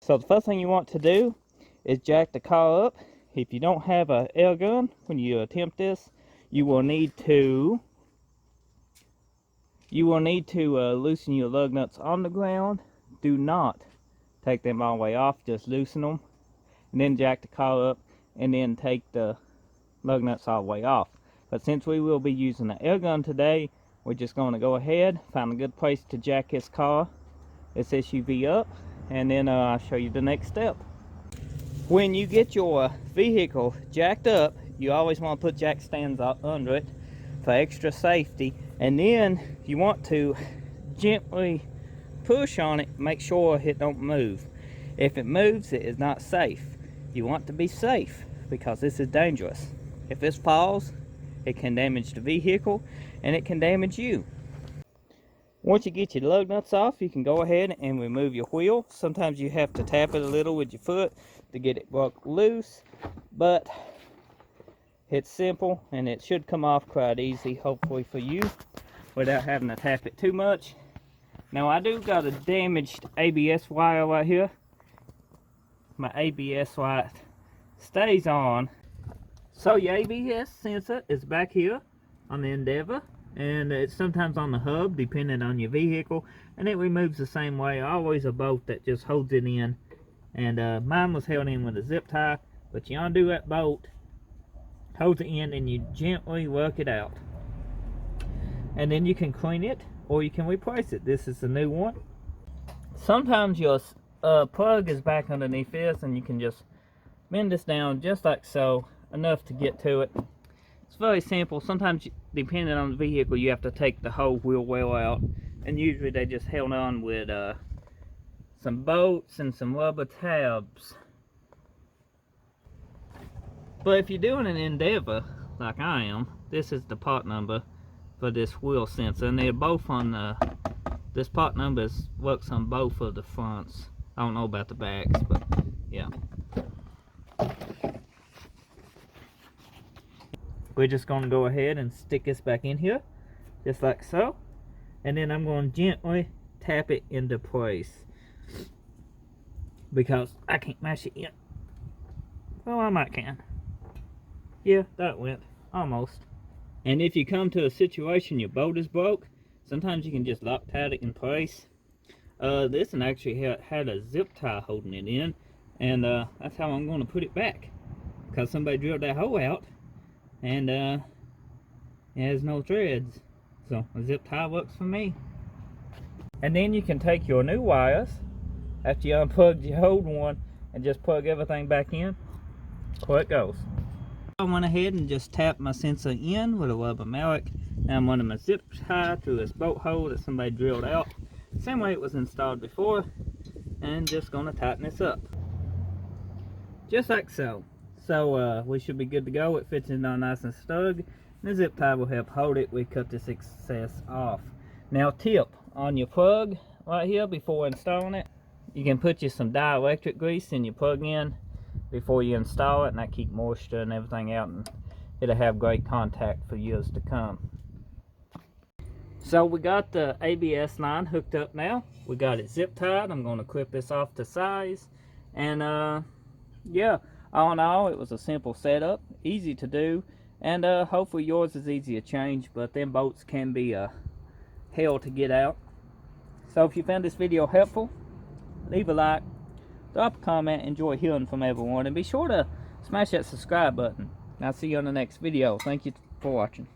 So the first thing you want to do is jack the car up. If you don't have an air gun when you attempt this, you will need to loosen your lug nuts on the ground. Do not take them all the way off, just loosen them, and then jack the car up, and then take the lug nuts all the way off. But since we will be using an air gun today, we're just going to go ahead, find a good place to jack this SUV up, and then I'll show you the next step. When you get your vehicle jacked up, you always want to put jack stands under it for extra safety, and then you want to gently push on it, make sure it don't move. If it moves, it is not safe. You want to be safe because this is dangerous. If this falls, it can damage the vehicle and it can damage you. Once you get your lug nuts off, you can go ahead and remove your wheel. Sometimes you have to tap it a little with your foot to get it broke loose, but it's simple and it should come off quite easy, hopefully for you, without having to tap it too much. Now I do got a damaged ABS wire right here. My ABS light stays on. So your ABS sensor is back here on the Endeavor, and it's sometimes on the hub depending on your vehicle, and it removes the same way. Always a bolt that just holds it in, and mine was held in with a zip tie, but you undo that bolt, hold it in, and you gently work it out, and then you can clean it or you can replace it. This is the new one. Sometimes your plug is back underneath this, and you can just bend this down just like so, enough to get to it. It's very simple. Sometimes, depending on the vehicle, you have to take the whole wheel well out, and usually they just held on with some bolts and some rubber tabs. But if you're doing an Endeavor like I am, this is the part number for this wheel sensor, and they're both on this part number works on both of the fronts. I don't know about the backs, but yeah. We're just going to go ahead and stick this back in here, just like so, and then I'm going to gently tap it into place, because I can't mash it yet. Well, I might can. Yeah, that went almost. And if you come to a situation your bolt is broke, sometimes you can just Loctite it in place. This one actually had a zip tie holding it in, and that's how I'm going to put it back, because somebody drilled that hole out, and it has no threads, so a zip tie works for me. And then you can take your new wires after you unplugged your old one and just plug everything back in where it goes. I went ahead and just tapped my sensor in with a rubber mallet. Now I'm running my zip tie through this bolt hole that somebody drilled out, same way it was installed before, and just going to tighten this up just like so. So we should be good to go. It fits in all nice and snug, and the zip tie will help hold it. We cut this excess off. Now tip on your plug right here before installing it, you can put you some dielectric grease in your plug in before you install it, and that keep moisture and everything out, and it'll have great contact for years to come. So we got the ABS line hooked up now. We got it zip tied. I'm going to clip this off to size, and yeah, all in all, it was a simple setup, easy to do, and hopefully yours is easy to change, but them bolts can be hell to get out. So if you found this video helpful, leave a like, drop a comment. Enjoy hearing from everyone, and be sure to smash that subscribe button. I'll see you on the next video. Thank you for watching.